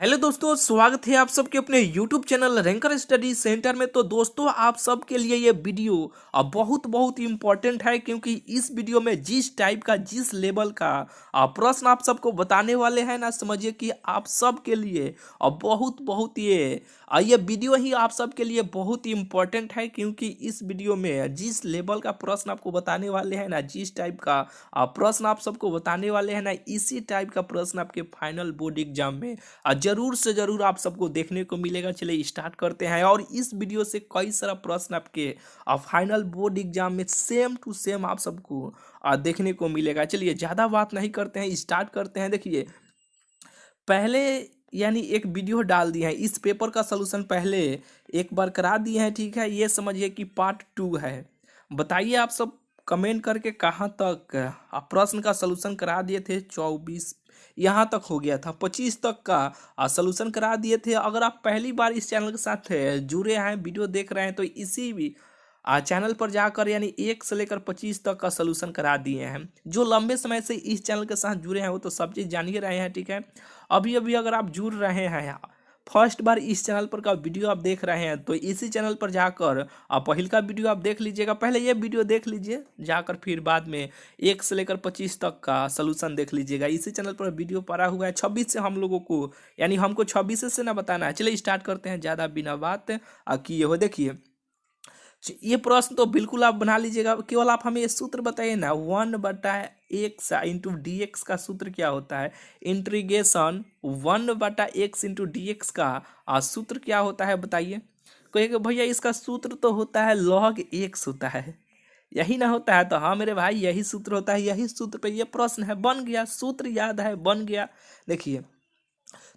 Hello दोस्तों, स्वागत है आप सबके अपने YouTube channel ranker study centre में। तो दोस्तों, आप सबके लिए ये वीडियो अब बहुत बहुत इम्पोर्टेंट है, क्योंकि इस वीडियो में जिस टाइप का जिस लेवल का प्रश्न आप सबको बताने वाले हैं ना, समझिए कि आप सबके लिए अब बहुत बहुत ये वीडियो ही आप सबके लिए बहुत ही इम्पोर्टेंट है, क्योंकि इस वीडियो में जिस लेवल का प्रश्न आपको बताने वाले हैं ना, जिस टाइप का प्रश्न आप सबको बताने वाले हैं ना, इसी टाइप का प्रश्न आपके फाइनल बोर्ड एग्जाम में जरूर से जरूर आप सबको देखने को मिलेगा। चलिए स्टार्ट करते हैं। और इस वीडियो से कई सारा प्रश्न आपके फाइनल बोर्ड एग्जाम में सेम टू सेम आप सबको देखने को मिलेगा। चलिए ज़्यादा बात नहीं करते हैं, स्टार्ट करते हैं। देखिए, पहले यानी एक वीडियो डाल दिया है, इस पेपर का सलूशन पहले एक बार करा दिए हैं, ठीक है। ये समझिए कि पार्ट 2 है। बताइए आप सब कमेंट करके कहाँ तक आप प्रश्न का सलूशन करा दिए थे। 24 यहाँ तक हो गया था, 25 तक का सलूशन करा दिए थे। अगर आप पहली बार इस चैनल के साथ जुड़े हैं, वीडियो देख रहे हैं, तो इसी भी चैनल पर जाकर यानी 1 से लेकर 25 तक का सलूशन करा दिए हैं। जो लंबे समय से इस चैनल के साथ जुड़े हैं वो तो सब चीज़ जान ही रहे हैं, ठीक है। अभी अभी अगर आप जुड़ रहे हैं, फर्स्ट बार इस चैनल पर का वीडियो आप देख रहे हैं, तो इसी चैनल पर जाकर आप पहले का वीडियो आप देख लीजिएगा। पहले ये वीडियो देख लीजिए जाकर, फिर बाद में 1 से लेकर 25 तक का सलूशन देख लीजिएगा। इसी चैनल पर वीडियो पड़ा हुआ है। 26 से हम लोगों को यानी हमको 26 से ना बताना है। चलिए स्टार्ट करते हैं ज़्यादा बिना बात किए हो। देखिए, ये प्रश्न तो बिल्कुल आप बना लीजिएगा। केवल आप हमें ये सूत्र बताइए ना, 1/x इंटू डी एक्स का सूत्र क्या होता है। Integration 1/x into d x का सूत्र क्या होता है, बताइए। कहिएगा भैया इसका सूत्र तो होता है log x होता है, यही ना होता है। तो हाँ मेरे भाई, यही सूत्र होता है, यही सूत्र पे ये प्रश्न है। बन गया, सूत्र याद है, बन गया। देखिए,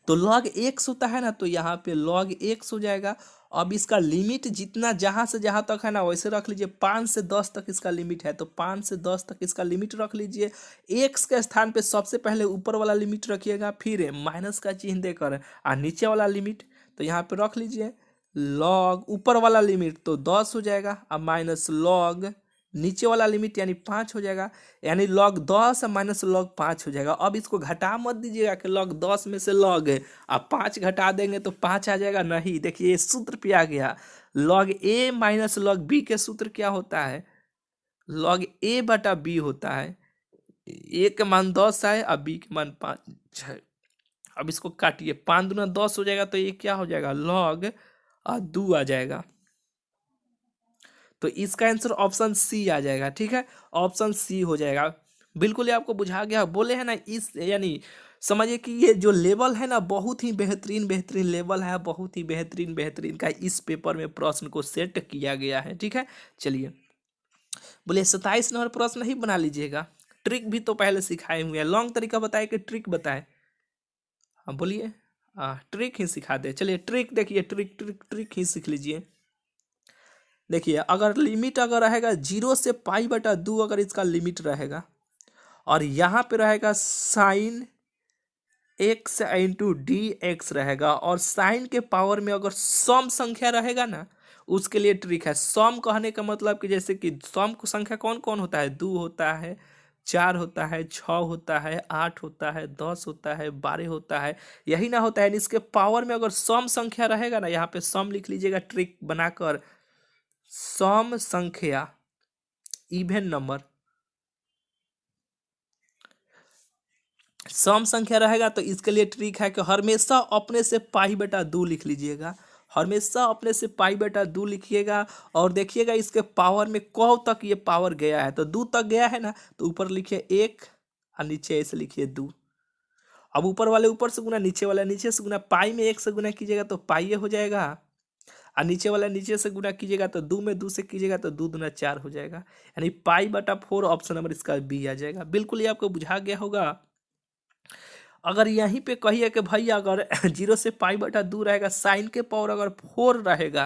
तो log x होता है ना, तो यहाँ पे log x हो जाएगा। अब इसका लिमिट जितना जहाँ से जहाँ तक है ना, वैसे रख लीजिए। 5 से 10 तक इसका लिमिट है, तो 5 से 10 तक इसका लिमिट रख लीजिए। x के स्थान पे सबसे पहले ऊपर वाला लिमिट रखिएगा, फिर माइनस का चिन्ह देकर नीचे वाला लिमिट, तो यहाँ पे रख लीजिए। log ऊपर वाला लिमिट तो 10 हो जाएगा, अब माइनस log नीचे वाला लिमिट यानी 5 हो जाएगा। यानी log 10 माइनस log 5 हो जाएगा। अब इसको घटा मत दीजिएगा कि log 10 में से log आप 5 घटा देंगे तो 5 आ जाएगा, नहीं। देखिए, ये सूत्र पे आ गया। log a minus log b के सूत्र क्या होता है, log a बटा b होता है। a के मान 10 है, अब b के मान 5 है। अब इसको काटिए, 5 दूना 10 हो जाएगा, तो ये क्या हो जाएगा, log 2 आ जाएगा। तो इसका आंसर ऑप्शन सी आ जाएगा, ठीक है। ऑप्शन सी हो जाएगा। बिल्कुल ये आपको बुझा गया, बोले हैं ना। इस यानी समझिए कि ये जो लेवल है ना, बहुत ही बेहतरीन बेहतरीन लेवल है, बहुत ही बेहतरीन बेहतरीन का इस पेपर में प्रश्न को सेट किया गया है, ठीक है। चलिए, बोले 27 नंबर प्रश्न ही बना लीजिएगा। ट्रिक भी तो पहले सिखाए हुए हैं, लॉन्ग तरीका बताए कि ट्रिक बताए। हाँ बोलिए, ट्रिक ही सिखा दे। चलिए ट्रिक देखिए, ट्रिक ट्रिक ट्रिक ही सीख लीजिए। देखिए, अगर लिमिट अगर रहेगा 0 से π/2, अगर इसका लिमिट रहेगा, और यहाँ पे रहेगा sine x into d x रहेगा, और साइन के पावर में अगर सम संख्या रहेगा ना, उसके लिए ट्रिक है। सम कहने का मतलब कि जैसे कि सम को संख्या कौन कौन होता है, 2 होता है, 4 होता है, 6 होता है, 8 होता है, 10 होता है, 12 होता है, यही ना होता है। इसके पावर में अगर सम संख्या रहेगा ना, यहाँ पे सम लिख लीजिएगा ट्रिक बनाकर। सम संख्या इवन नंबर, सम संख्या रहेगा तो इसके लिए ट्रिक है कि हमेशा अपने से π/2 लिख लीजिएगा। हमेशा अपने से π/2 लिखिएगा। और देखिएगा इसके पावर में कब तक ये पावर गया है, तो 2 तक गया है ना, तो ऊपर लिखिए 1 और नीचे ऐसे लिखिए 2। अब ऊपर वाले ऊपर से गुना, नीचे वाला नीचे से गुना। पाई में 1 से गुना कीजिएगा तो पाई हो जाएगा, और नीचे वाला नीचे से गुना कीजिएगा तो 2 में 2 से कीजिएगा तो 2 दूना 4 हो जाएगा। यानी π/4 ऑप्शन नंबर इसका बी आ जाएगा। बिल्कुल ये आपको बुझा गया होगा। अगर यहीं पे कहिए कि भाई अगर 0 से π/2 रहेगा, साइन के पावर अगर 4 रहेगा,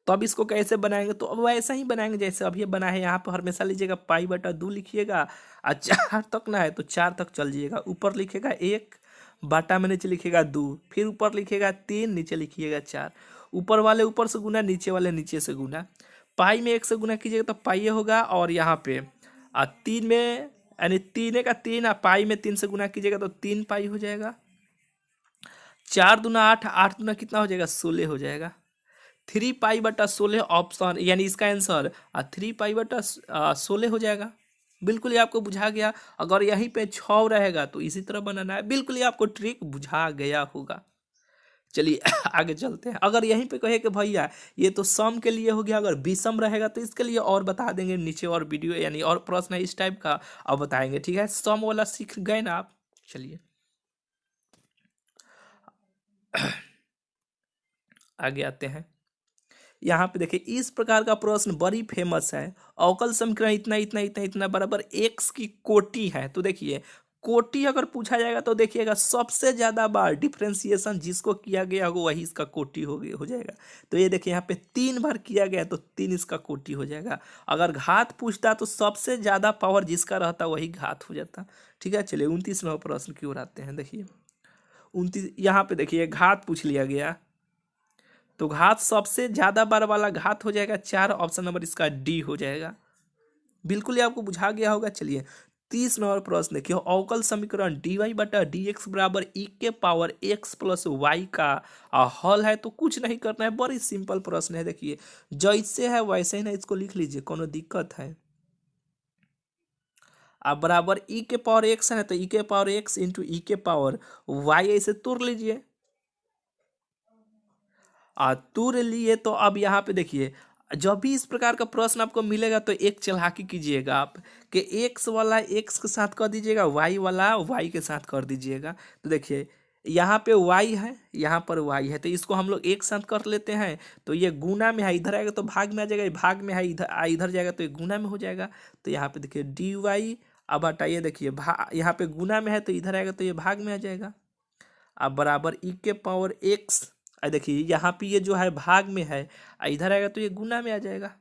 तो अब इसको कैसे बनाएंगे, तो अब ऐसा ही बनाएंगे जैसे अभी बना है। यहाँ पर हमेशा लीजिएगा π/2 लिखिएगा, और 4 तक ना है तो 4 तक चल जाइएगा। ऊपर लिखेगा 1 बाटा में नीचे लिखिएगा 2, फिर ऊपर लिखिएगा 3, नीचे लिखिएगा 4। ऊपर वाले ऊपर से गुना, नीचे वाले नीचे से गुना। पाई में 1 से गुना कीजिएगा तो पाई होगा, और यहाँ पे 3 में यानी 3 का 3, पाई में 3 से गुना कीजिएगा तो 3 पाई हो जाएगा। 4 दूना 8, 8 दूना कितना हो जाएगा 16 हो जाएगा। 3 पाई/16 ऑप्शन यानी इसका आंसर 3 पाई/16 हो जाएगा। बिल्कुल ये आपको बुझा गया। अगर यहीं पे 6 रहेगा तो इसी तरह बनाना है। बिल्कुल ये आपको ट्रिक बुझा गया होगा। चलिए आगे चलते हैं। अगर यहीं पे कहे कि भैया ये तो सम के लिए हो गया, अगर विषम रहेगा तो इसके लिए और बता देंगे नीचे, और वीडियो यानी और प्रश्न है इस टाइप का अब बताएंगे। ठीक है, सम वाला सीख गए ना आप। चलिए आगे आते हैं। यहाँ पे देखिए इस प्रकार का प्रश्न बड़ी फेमस है। अवकल समीकरण इतना इतना इतना इतना बराबर एक्स की कोटि है। तो देखिए कोटि अगर पूछा जाएगा तो देखिएगा सबसे ज्यादा बार डिफरेंशिएशन जिसको किया गया होगा वही इसका कोटि हो जाएगा। तो ये देखिए यहाँ पे 3 बार किया गया तो 3 इसका कोटि हो जाएगा। अगर घात पूछता तो सबसे ज्यादा पावर जिसका रहता वही घात हो जाता। ठीक है, चलिए 29वां प्रश्न की ओर आते हैं। देखिए 29 यहाँ पे देखिए घात पूछ लिया गया तो घात सबसे ज्यादा बार वाला घात हो जाएगा 4, ऑप्शन नंबर इसका डी हो जाएगा। बिल्कुल ये आपको बुझा गया होगा। चलिए 30 नंबर प्रश्न देखिए अवकल समीकरण dy/dx बराबर e⁻x+y का हल है। तो कुछ नहीं करना है, बड़ी सिंपल प्रश्न है। देखिए जैसे है वैसे ही ना इसको लिख लीजिए, कोनो दिक्कत है। अब बराबर e⁻x है तो e⁻x इंटू e⁻y ऐसे तोड़ लीजिए। तुर लिए तो अब यहाँ पे देखिए जब भी इस प्रकार का प्रश्न आपको मिलेगा तो एक चालाकी कीजिएगा आप कि एक्स वाला एक्स के साथ कर दीजिएगा, वाई वाला वाई के साथ कर दीजिएगा। तो देखिए यहाँ पे वाई है, यहाँ पर वाई है, तो इसको हम लोग एक साथ कर लेते हैं। तो ये गुना में है, इधर आएगा तो भाग में आ जाएगा, भाग में है इधर इधर जाएगा तो ये गुना में हो जाएगा। तो यहाँ पे देखिए डी वाई, अब हटाइए देखिए यहाँ पे गुना में है तो इधर आएगा तो ये भाग में आ जाएगा। अब बराबर e⁻x, देखिए यहाँ पे ये जो है भाग में है, इधर आएगा तो ये गुना में आ जाएगा।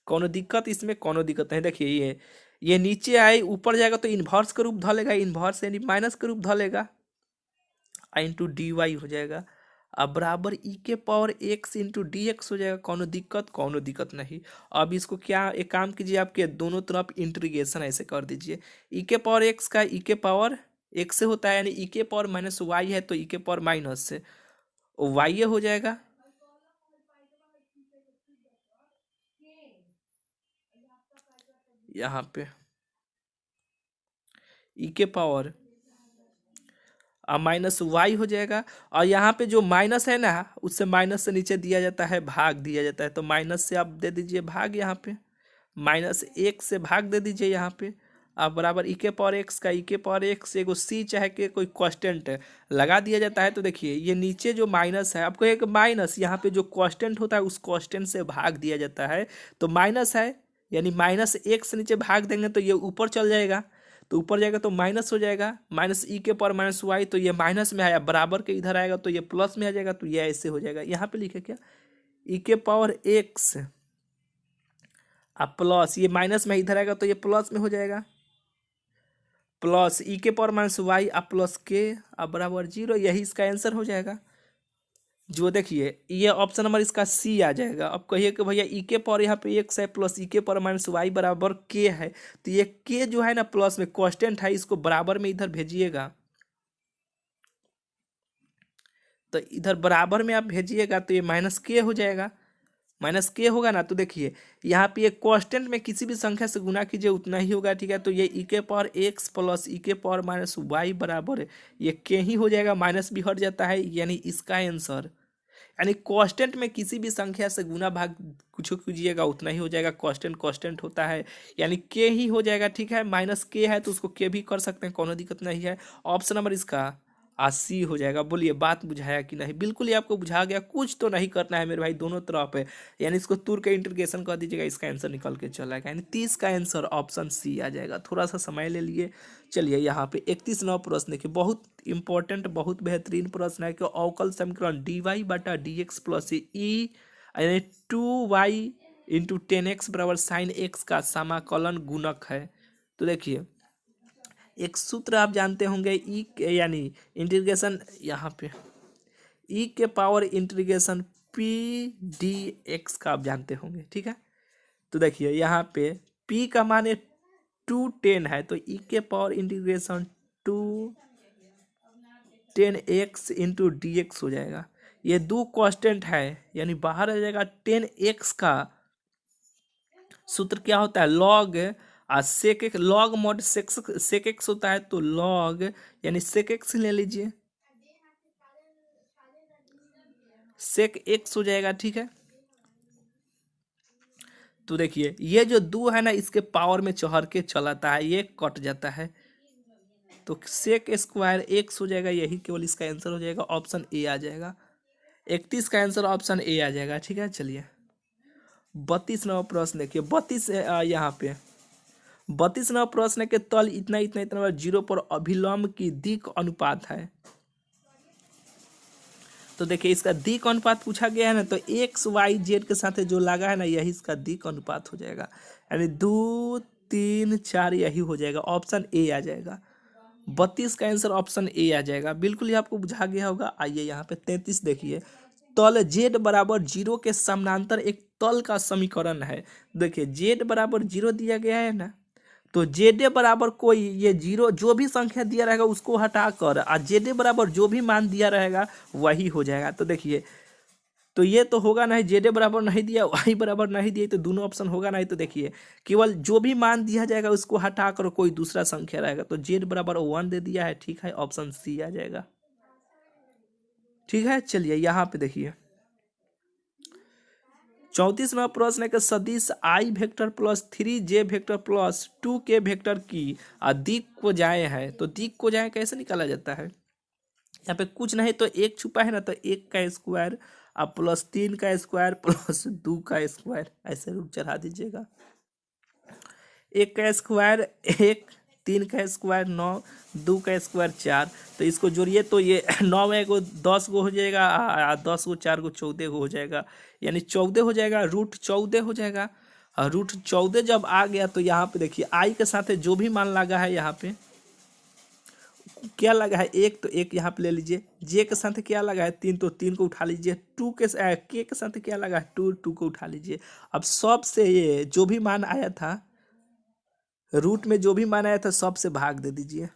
कोनो दिक्कत इसमें, कोनो दिक्कत नहीं। देखिए ये नीचे आए ऊपर जाएगा तो इन्वर्स का रूप ध लेगा, इन्वर्स यानी माइनस का रूप ध लेगा, इंटू डी वाई हो जाएगा। अब बराबर e⁻x इंटू डी एक्स हो जाएगा। कोनो दिक्कत, कोनो दिक्कत नहीं। अब इसको क्या एक काम कीजिए, आपके दोनों तरफ इंटीग्रेशन ऐसे कर दीजिए। e⁻x का e⁻x से होता है यानी e⁻−y है तो e⁻- से y हो जाएगा। यहाँ पे e⁻- -y हो जाएगा। और यहाँ पे जो माइनस है ना उससे माइनस से नीचे दिया जाता है भाग दिया जाता है, तो माइनस से आप दे दीजिए भाग, यहाँ पे -1 से भाग दे दीजिए यहाँ पे। अब बराबर e⁻x का e⁻x एगो c चाहे के कोई कांस्टेंट लगा दिया जाता है। तो देखिए ये नीचे जो माइनस है आपको एक माइनस यहाँ पे जो कांस्टेंट होता है उस कांस्टेंट से भाग दिया जाता है। तो माइनस है यानी -1 से नीचे भाग देंगे तो ये ऊपर चल जाएगा, तो ऊपर जाएगा तो माइनस हो जाएगा, -e⁻−y, तो ये माइनस में आया, बराबर के इधर आएगा तो ये प्लस में आ जाएगा, तो ये ऐसे हो जाएगा। यहाँ पे लिखे क्या e⁻x अब प्लस, ये माइनस में इधर आएगा तो ये प्लस में हो जाएगा, प्लस e⁻−y अब प्लस के अब बराबर 0, यही इसका आंसर हो जाएगा। जो देखिए ये ऑप्शन नंबर इसका सी आ जाएगा। अब कहिए कि भैया e⁻, यहाँ पे x है प्लस e⁻−y बराबर k है, तो ये k जो है ना प्लस में कांस्टेंट है, इसको बराबर में इधर भेजिएगा। तो इधर बराबर में आप भेजिएगा तो ये -k हो जाएगा, -k होगा ना। तो देखिए यहाँ पे एक कांस्टेंट में किसी भी संख्या से गुना कीजिए उतना ही होगा। ठीक है, तो ये e⁻x प्लस e⁻−y बराबर ये k ही हो जाएगा, माइनस भी हट जाता है, यानी इसका आंसर यानी कांस्टेंट में किसी भी संख्या से गुना भाग कुछ कीजिएगा उतना ही हो जाएगा। कांस्टेंट कांस्टेंट होता है यानी के ही हो जाएगा। ठीक है, -k है तो उसको के भी कर सकते हैं, कोनो दिक्कत नहीं है। ऑप्शन नंबर इसका 80 हो जाएगा। बोलिए बात बुझाया कि नहीं? बिल्कुल ये आपको बुझा गया, कुछ तो नहीं करना है मेरे भाई, दोनों तरफ है यानी इसको तुर के इंटीग्रेशन कर दीजिएगा, इसका आंसर निकल के चला आएगा, यानी 30 का आंसर ऑप्शन सी आ जाएगा। थोड़ा सा समय ले लिए। चलिए यहाँ पे 31वां प्रश्न देखिए, बहुत इंपॉर्टेंट बहुत बेहतरीन प्रश्न है कि अवकल समीकरण dy/dx प्लस ई यानी 2y इंटू 10x बराबर साइन x का समाकलन गुणक है। तो देखिए एक सूत्र आप जानते होंगे ई यानी इंटीग्रेशन, यहाँ पे ई के power integration P D x का आप जानते होंगे। ठीक है, तो देखिए यहाँ पे p का मान 210 है तो ई के पावर इंटीग्रेशन 2 10x × dx हो जाएगा। ये दो कांस्टेंट है, यानी बाहर आ जाएगा 10x का सूत्र क्या होता है लॉग सेक एक्स, लॉग मॉड सेक एक्स होता है, तो लॉग यानी सेक एक्स ले लीजिए, सेक एक्स हो जाएगा। ठीक है, तो देखिए ये जो दो है ना इसके पावर में चढ़ के चलाता है, ये कट जाता है, तो सेक स्क्वायर एक्स हो जाएगा, यही केवल इसका आंसर हो जाएगा, ऑप्शन ए आ जाएगा। 31 का आंसर ऑप्शन ए आ जाएगा। ठीक है, चलिए 32 नंबर प्रश्न देखिए। 32 यहाँ पे 32 नंबर प्रश्न के तल इतना इतना इतना जीरो पर अभिलंब की दिक् अनुपात है। तो देखिए इसका दिक् अनुपात पूछा गया है ना, तो एक्स वाई जेड के साथ जो लगा है ना यही इसका दिक् अनुपात हो जाएगा, यानी 2 3 4 यही हो जाएगा, ऑप्शन ए आ जाएगा। 32 का आंसर ऑप्शन ए आ जाएगा, बिल्कुल ही आपको बुझा गया होगा। आइए यहाँ पे 33 देखिए। तल जेड बराबर 0 के समानांतर एक तल का समीकरण है। देखिए जेड बराबर 0 दिया गया है ना, तो जेड बराबर कोई ये 0 जो भी संख्या दिया रहेगा उसको हटाकर और जेड बराबर जो भी मान दिया रहेगा वही हो जाएगा। तो देखिए तो ये तो होगा नहीं, जेड बराबर नहीं दिया वाई बराबर नहीं दिया, तो दोनों ऑप्शन होगा नहीं। तो देखिए केवल जो भी मान दिया जाएगा उसको हटाकर कोई दूसरा संख्या रहेगा, तो जेड बराबर 1 दे दिया है। ठीक है, ऑप्शन सी आ जाएगा। ठीक है, चलिए यहाँ पे देखिए 34 नंबर प्रश्न है कि सदिश i vector plus 3j vector plus 2k vector की दिक् को जाए है। तो दिक् को जाए कैसे निकाला जाता है, यहाँ पे कुछ नहीं तो एक छुपा है ना, तो 1 का स्क्वायर अब प्लस 3 का स्क्वायर प्लस 2 का स्क्वायर, ऐसे रूप चढ़ा दीजिएगा। 1 का स्क्वायर 1, 3 का स्क्वायर 9, 2 का स्क्वायर 4, तो इसको जोड़िए तो ये 9 में को 10 गो हो जाएगा, 10 को 4 को 14 गो हो जाएगा, यानी 14 हो जाएगा, रूट 14 हो जाएगा। और रूट 14 जब आ गया तो यहाँ पे देखिए आई के साथ जो भी मान लगा है, यहाँ पे क्या लगा है 1, तो 1 यहाँ पे ले लीजिए। जे के साथ क्या लगा है 3, तो 3 को उठा लीजिए। के साथ क्या लगा है 2, 2 को उठा लीजिए। अब सब से ये जो भी मान आया था, रूट में जो भी मान आया था सब से भाग दे दीजिए।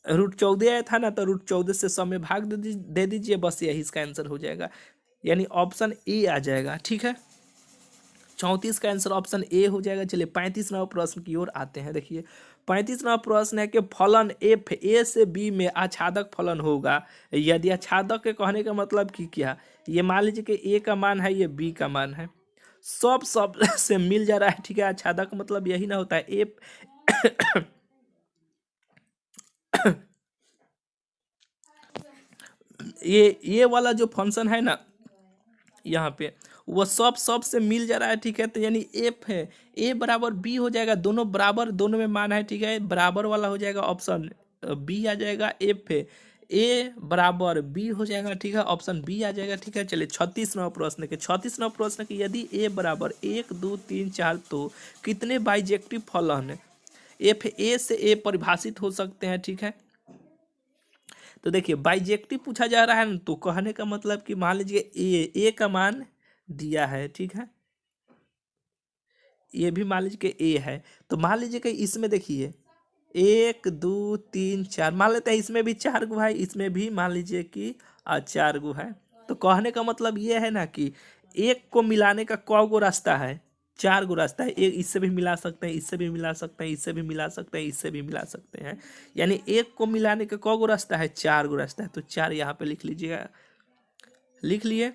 रूट 14 आया था ना, तो रूट 14 से सब में भाग दे दीजिए, बस यही इसका आंसर हो जाएगा, यानी ऑप्शन ए आ जाएगा। ठीक है, 34 का आंसर ऑप्शन ए हो जाएगा। चलिए 35 नंबर प्रश्न की ओर आते हैं। देखिए 35 नंबर प्रश्न है कि फलन एफ ए से बी में आच्छादक फलन होगा यदि आच्छादक के कहने का मतलब कि क्या, ये मान लीजिए कि ए का मान है, ये बी का मान है, सब से मिल जा रहा है। ठीक है, आच्छादक का मतलब यही ना होता है एफ ये वाला जो फंक्शन है ना यहाँ पे वो सब से मिल जा रहा है। ठीक है, तो यानी एफ है ए बराबर बी हो जाएगा, दोनों बराबर, दोनों में मान है। ठीक है, बराबर वाला हो जाएगा, ऑप्शन बी आ जाएगा। एफ है ए बराबर बी हो जाएगा। ठीक है, ऑप्शन बी आ जाएगा। ठीक है, चलिए 36 नंबर प्रश्न के 36 नंबर प्रश्न के यदि ए बराबर 1 2 3 4 तो कितने बाइजेक्टिव फलन एफ ए से ए परिभाषित हो सकते हैं। ठीक है, तो देखिए बाइजेक्टिव पूछा जा रहा है ना, तो कहने का मतलब कि मान लीजिए ए का मान दिया है। ठीक है, ये भी मान लीजिए कि ए है, तो मान लीजिए कि इसमें देखिए 1 2 3 4, मान लेते हैं इसमें भी 4 गो है, इसमें भी मान लीजिए कि 4 गो है। तो कहने का मतलब ये है ना कि एक को मिलाने का कौ गो रास्ता है, 4 गो रास्ता है। एक इससे भी मिला सकते हैं, इससे भी मिला सकते हैं, इससे भी मिला सकते हैं, इससे भी मिला सकते हैं, यानी एक को मिलाने का कौ गो रास्ता है, 4 गो रास्ता है। तो 4 यहाँ पे लिख लीजिएगा, लिख लिए,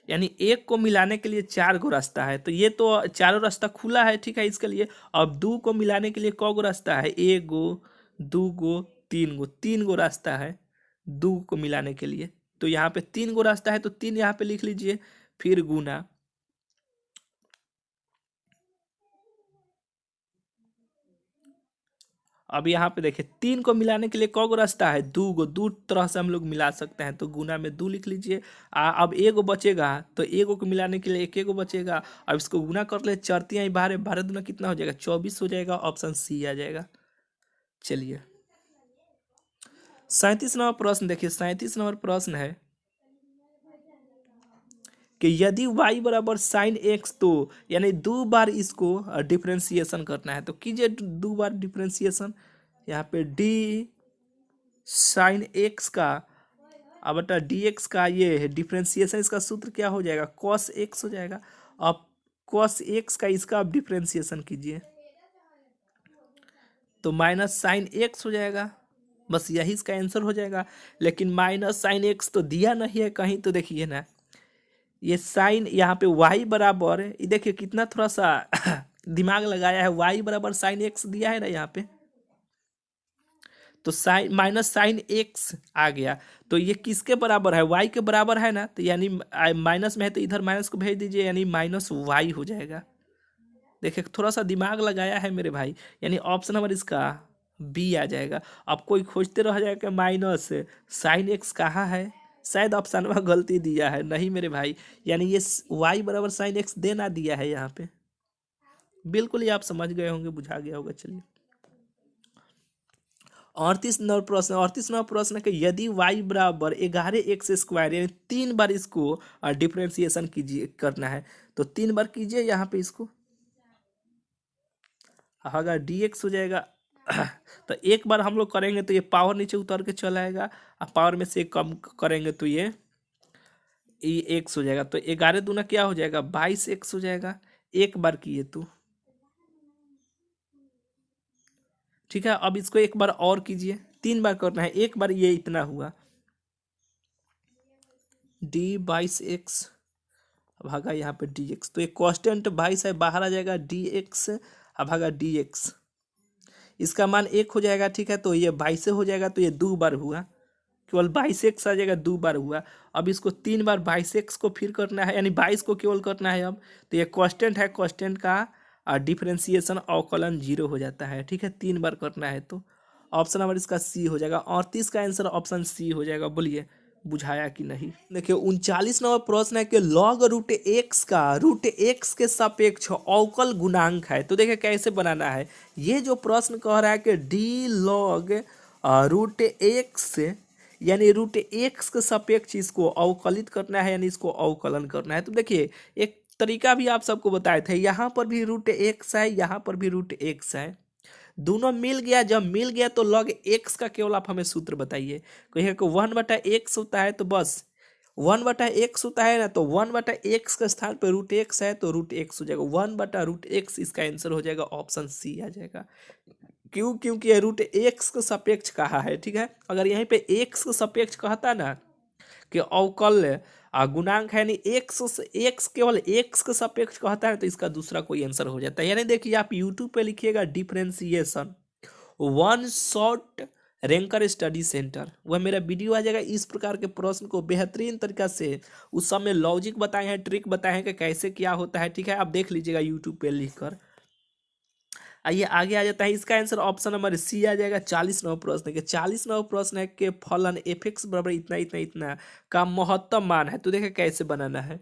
यानी एक को मिलाने के लिए 4 गो रास्ता है, तो ये तो चारों रास्ता खुला है। ठीक है, इसके लिए अब 2 को मिलाने के लिए कौ गो रास्ता है, 1 गो 2 गो 3 गो, 3 गो रास्ता है 2 को मिलाने के लिए। तो यहाँ पे 3 गो रास्ता है, तो 3 यहाँ पे लिख लीजिए, फिर गुना, अब यहाँ पे देखिए 3 को मिलाने के लिए कौ गो रास्ता है, 2 गो, 2 तरह से हम लोग मिला सकते हैं, तो गुना में 2 लिख लीजिए। अब एगो बचेगा, तो एगो को मिलाने के लिए एक एगो बचेगा, अब इसको गुना कर ले, चरती आई 12, 12 दूना कितना हो जाएगा 24 हो जाएगा, ऑप्शन सी आ जाएगा। चलिए 37 नंबर प्रश्न देखिए, 37 नंबर प्रश्न है कि यदि y बराबर साइन एक्स तो यानी 2 बार इसको डिफ्रेंसिएशन करना है। तो कीजिए 2 बार डिफ्रेंसिएशन, यहाँ पे डी साइन एक्स का अब बटा डी एक्स का ये डिफ्रेंसिएशन, इसका सूत्र क्या हो जाएगा, कॉस एक्स हो जाएगा। अब कॉस एक्स का इसका आप डिफ्रेंसिएशन कीजिए तो माइनस साइन एक्स हो जाएगा। बस यही इसका आंसर हो जाएगा। लेकिन माइनस साइन एक्स तो दिया नहीं है कहीं, तो देखिए ना ये साइन यहाँ पे y बराबर, ये देखिए कितना थोड़ा सा दिमाग लगाया है, y बराबर साइन एक्स दिया है ना यहाँ पे, तो साइन माइनस साइन एक्स आ गया। तो ये किसके बराबर है, y के बराबर है ना, तो यानी माइनस में है तो इधर माइनस को भेज दीजिए, यानी माइनस y हो जाएगा। देखिए थोड़ा सा दिमाग लगाया है मेरे भाई, यानी ऑप्शन नंबर इसका बी आ जाएगा। अब कोई खोजते रह जाएगा माइनस साइन एक्स कहाँ है, शायद ऑप्शन में गलती दिया है, नहीं मेरे भाई, यानी ये y बराबर साइन एक्स देना दिया है यहाँ पे। बिल्कुल ही आप समझ गए होंगे, बुझा गया होगा। चलिए 38 नंबर प्रश्न कि यदि y बराबर 11x² यानी 3 बार इसको डिफ्रेंसिएशन कीजिए करना है, तो 3 बार कीजिए यहाँ पे इसको, होगा dx हो जाएगा। तो एक बार हम लोग करेंगे तो ये पावर नीचे उतर के चला आएगा, और पावर में से कम करेंगे तो ये एक्स हो जाएगा। तो 11 दूना क्या हो जाएगा, 22x हो जाएगा। एक बार किए तो ठीक है। अब इसको एक बार और कीजिए, 3 बार करना है, एक बार ये इतना हुआ d22x भागा यहाँ पे dx, तो ये कांस्टेंट 22 है, बाहर आ जाएगा dx भागा dx, इसका मान 1 हो जाएगा। ठीक है, तो ये 22 हो जाएगा, तो ये 2 बार हुआ, केवल 22x आ जाएगा, 2 बार हुआ। अब इसको 3 बार 22x को फिर करना है, यानी 22 को केवल करना है अब, तो ये कांस्टेंट है, कांस्टेंट का डिफरेंशिएशन अवकलन 0 हो जाता है। ठीक है, 3 बार करना है, तो ऑप्शन नंबर इसका सी हो जाएगा। 38 का आंसर ऑप्शन सी हो जाएगा। बोलिए बुझाया कि नहीं। देखिए 39 नंबर प्रश्न है कि लॉग रूट एक्स का रूट एक्स के सापेक्ष अवकल गुणांक है। तो देखिए कैसे बनाना है, ये जो प्रश्न कह रहा है कि डी लॉग रूट एक्स यानी रूट एक्स के सापेक्ष इसको अवकलित करना है, यानी इसको अवकलन करना है। तो देखिए एक तरीका भी आप सबको बताए थे, यहाँ पर भी रूट एक्स है, यहाँ पर भी रूट एक्स है, दोनों मिल गया। जब मिल गया तो लॉग एक्स का केवल आप हमें सूत्र बताइए। कहिए कि 1/x होता है, तो बस 1/x होता है ना, तो 1/x के स्थान पर रूट एक्स है, तो रूट एक्स हो जाएगा। 1/√x इसका आंसर हो जाएगा, ऑप्शन सी आ जाएगा। क्यों, क्योंकि ये रूट एक्स के सापेक्ष कहा है। ठीक है, अगर यहीं पे एक्स के सापेक्ष कहता ना कि अवकल गुणांक है, यानी एक्स केवल एक्स के सापेक्ष कहता है, तो इसका दूसरा कोई आंसर हो जाता है। यानी देखिए आप यूट्यूब पे लिखिएगा differentiation one shot ranker study centre, वह मेरा वीडियो आ जाएगा। इस प्रकार के प्रश्न को बेहतरीन तरीका से उस समय लॉजिक बताए हैं, ट्रिक बताए हैं कि कैसे क्या होता है। ठीक है, आप देख लीजिएगा यूट्यूब पे लिखकर। आइए आगे आ जाता है, इसका आंसर ऑप्शन नंबर सी आ जाएगा। 40 नंबर प्रश्न है कि 40 नंबर प्रश्न है कि फलन एफ एक्स बराबर इतना इतना इतना का महत्तम मान है। तो देखिए कैसे बनाना है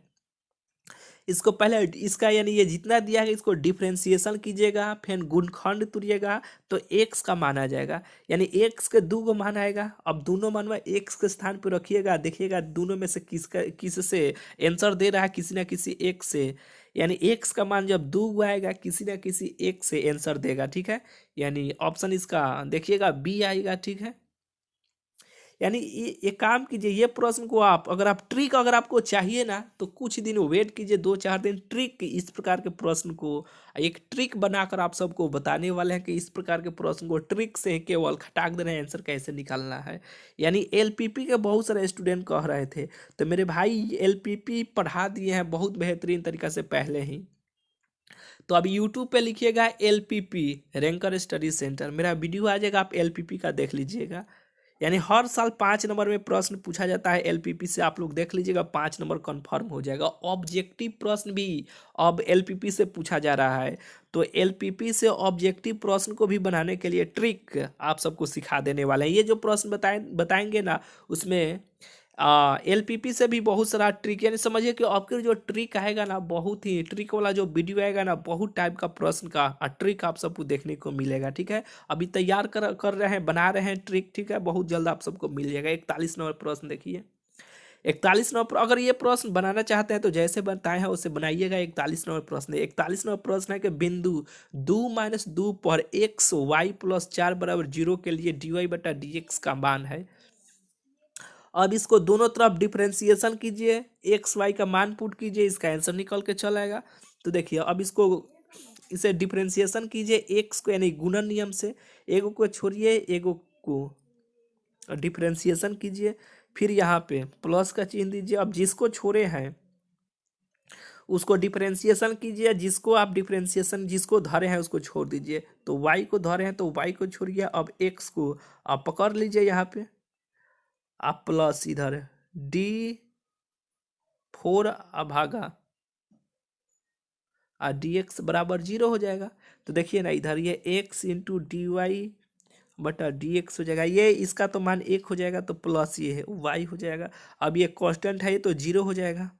इसको, पहले इसका यानी ये जितना दिया है इसको डिफ्रेंसिएशन कीजिएगा, फिर गुणखंड तुरिएगा तो एक्स का मान आ जाएगा, यानी एक्स के 2 मान आएगा। अब दोनों मान में एक्स के स्थान पर रखिएगा, देखिएगा दोनों में से किससे आंसर दे रहा है, किसी ना किसी एक से, यानी एक्स का मान जब 2 आएगा किसी ना किसी एक से आंसर देगा। ठीक है, यानी ऑप्शन इसका देखिएगा बी आएगा। ठीक है, यानी ये काम कीजिए, ये प्रश्न को आप अगर आप ट्रिक अगर आपको चाहिए ना, तो कुछ दिन वेट कीजिए, 2-4 दिन ट्रिक इस प्रकार के प्रश्न को एक ट्रिक बनाकर आप सबको बताने वाले हैं कि इस प्रकार के प्रश्न को ट्रिक से केवल खटाक देना है, आंसर कैसे निकालना है। यानी एलपीपी के बहुत सारे स्टूडेंट कह रहे थे, तो मेरे भाई एलपीपी पढ़ा दिए हैं बहुत बेहतरीन तरीका से पहले ही। तो अब यूट्यूब पे लिखिएगा एलपीपी रैंकर स्टडी सेंटर, मेरा वीडियो आ जाएगा, आप एलपीपी का देख लीजिएगा। यानी हर साल 5 नंबर में प्रश्न पूछा जाता है एलपीपी से, आप लोग देख लीजिएगा 5 नंबर कंफर्म हो जाएगा। ऑब्जेक्टिव प्रश्न भी अब एलपीपी से पूछा जा रहा है, तो एलपीपी से ऑब्जेक्टिव प्रश्न को भी बनाने के लिए ट्रिक आप सबको सिखा देने वाले हैं। ये जो प्रश्न बताएंगे ना, उसमें एलपीपी से भी बहुत सारा ट्रिक, यानी समझिए कि आपके जो ट्रिक आएगा ना, बहुत ही ट्रिक वाला जो वीडियो आएगा ना, बहुत टाइप का प्रश्न का ट्रिक आप सबको देखने को मिलेगा। ठीक है, अभी तैयार कर रहे हैं, बना रहे हैं ट्रिक। ठीक है, बहुत जल्द आप सबको मिल जाएगा। 41 नंबर प्रश्न देखिए, 41 नंबर, अगर ये प्रश्न बनाना चाहते हैं तो जैसे बताए हैं उसे बनाइएगा। 41 नंबर प्रश्न, 41 नंबर प्रश्न है कि बिंदु 2 - 2 पर x y + 4 = 0 के लिए dy/dx का मान है। अब इसको दोनों तरफ डिफरेंशिएशन कीजिए, एक्स वाई का मान पुट कीजिए, इसका आंसर निकल के चल आएगा। तो देखिए अब इसको इसे डिफरेंशिएशन कीजिए एक्स को यानी गुणन नियम से, एगो को छोड़िए एगो को डिफरेंशिएशन कीजिए, फिर यहाँ पे प्लस का चिन्ह दीजिए। अब जिसको छोड़े हैं उसको डिफरेंशिएशन कीजिए, जिसको आप डिफरेंशिएशन जिसको धरे हैं उसको छोड़ दीजिए। तो y को धरे हैं तो y को छोड़िए, अब x को आप पकड़ लीजिए, यहाँ पे आप प्लस इधर d4 भागा dx बराबर 0 हो जाएगा। तो देखिए ना इधर ये x इंटू dy/dx हो जाएगा, ये इसका तो मान 1 हो जाएगा, तो प्लस ये है y हो जाएगा। अब ये कांस्टेंट है ये तो 0 हो जाएगा,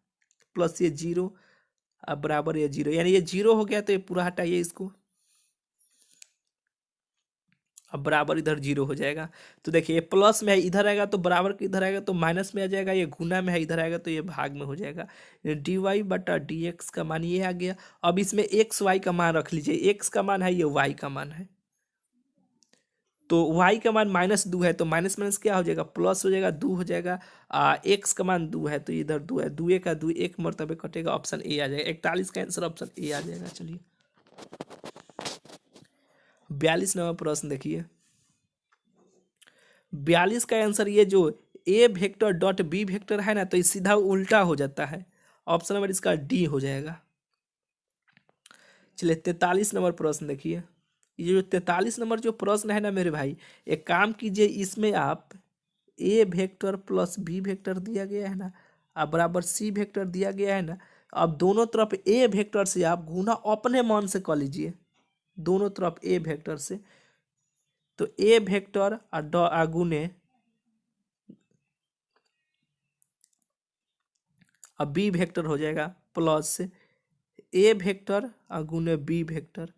प्लस ये 0 अब बराबर ये 0, यानी ये 0 हो गया तो ये पूरा हटाइए इसको, अब बराबर इधर 0 हो जाएगा। तो देखिए ये प्लस में है इधर आएगा तो बराबर के इधर आएगा तो माइनस में आ जाएगा, ये गुना में है इधर आएगा तो ये भाग में हो जाएगा। dy/dx का मान ये आ गया। अब इसमें एक्स वाई का मान रख लीजिए, एक्स का मान है ये वाई का मान है, तो y का मान -2 है तो माइनस माइनस क्या हो जाएगा, प्लस हो जाएगा, 2 हो जाएगा। x का मान 2 है तो इधर 2 है, 2 का 2 एक मरतबे कटेगा, ऑप्शन ए आ जाएगा। 41 का आंसर ऑप्शन ए आ जाएगा। चलिए 42 नंबर प्रश्न देखिए। 42 का आंसर ये जो a vector dot b vector है ना, तो ये सीधा उल्टा हो जाता है, ऑप्शन नंबर इसका डी हो जाएगा। चलिए 43 नंबर प्रश्न देखिए। ये जो 43 नंबर जो प्रश्न है ना मेरे भाई, एक काम कीजिए, इसमें आप a vector plus b vector दिया गया है ना, अब बराबर c वेक्टर दिया गया है ना, अब दोनों तरफ a वेक्टर से आप गुना अपने मन से कर लीजिए, दोनों तरफ a वेक्टर से, तो a वेक्टर गुने अब b वेक्टर हो जाएगा प्लस a वेक्टर गुने b वेक्टर,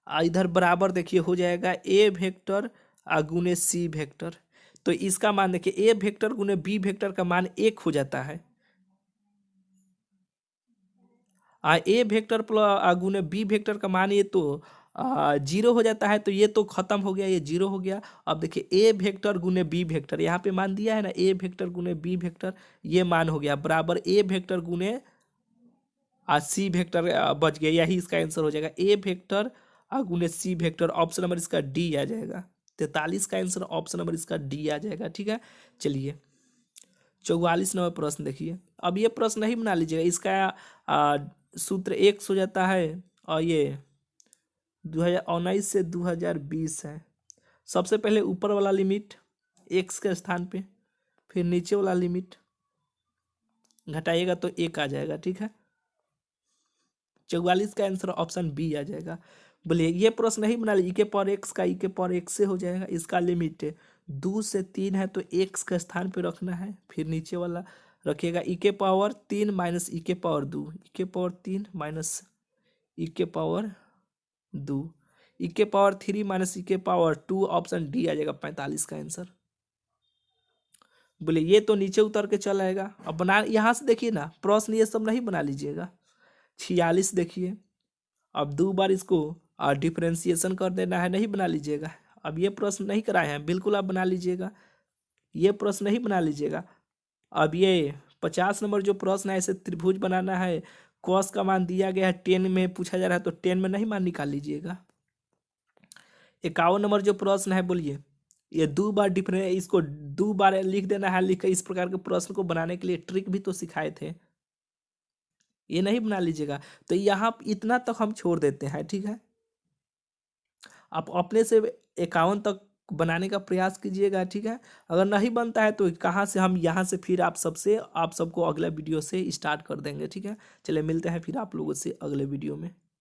इधर बराबर देखिए हो जाएगा a वेक्टर गुने c वेक्टर। तो इसका मान देखिए a वेक्टर गुने b वेक्टर का मान 1 हो जाता है, a वेक्टर प्लस गुने b वेक्टर का मान ये तो 0 हो जाता है, तो ये तो खत्म हो गया, ये 0 हो गया। अब देखिए a वेक्टर गुने b वेक्टर, यहाँ पे मान दिया है ना a वेक्टर गुने b वेक्टर, ये मान हो गया बराबर a वेक्टर गुने c वेक्टर बच गया, यही इसका आंसर हो जाएगा, a वेक्टर गुने c वेक्टर, ऑप्शन नंबर इसका डी आ जाएगा। 43 का आंसर ऑप्शन नंबर इसका डी आ जाएगा। ठीक है, चलिए 44 नंबर प्रश्न देखिए। अब ये प्रश्न नहीं बना लीजिएगा, इसका सूत्र x हो जाता है और ये 2019 से 2020 है। सबसे पहले ऊपर वाला लिमिट x के स्थान पे, फिर नीचे वाला लिमिट घटाइएगा तो 1 आ जाएगा। ठीक है, 44 का आंसर ऑप्शन बी आ जाएगा। बोलिए ये प्रश्न नहीं बना लीजिए, के पावर x का के पावर x से हो जाएगा, इसका लिमिट 2 से 3 है तो x के स्थान पे रखना है, फिर नीचे वाला रखिएगा के पावर 3 माइनस के पावर 2, के पावर 3 माइनस के पावर 2, के पावर 3 माइनस के पावर 2, ऑप्शन डी आ जाएगा 45 का आंसर। बोले ये तो नीचे उतर के चल आएगा। अब बना यहाँ से देखिए ना प्रश्न ये सब नहीं बना लीजिएगा। 46 देखिए, अब 2 बार इसको डिफरेंशिएशन कर देना है, नहीं बना लीजिएगा। अब ये प्रश्न नहीं कराए हैं, बिल्कुल आप बना लीजिएगा, ये प्रश्न नहीं बना लीजिएगा। अब ये 50 नंबर जो प्रश्न है, ऐसे त्रिभुज बनाना है, कॉस का मान दिया गया है 10 में पूछा जा रहा है, तो 10 में नहीं मान निकाल लीजिएगा। 51 नंबर जो प्रश्न है, बोलिए ये 2 बार इसको 2 बार लिख देना है, लिख इस प्रकार के प्रश्न को बनाने के लिए ट्रिक भी तो सिखाए थे, ये नहीं बना लीजिएगा। तो यहाँ इतना तक हम छोड़ देते हैं। ठीक है, आप अपने से 51 तक बनाने का प्रयास कीजिएगा। ठीक है, अगर नहीं बनता है तो कहाँ से हम यहाँ से फिर आप सबको अगला वीडियो से स्टार्ट कर देंगे। ठीक है, चलिए मिलते हैं फिर आप लोगों से अगले वीडियो में।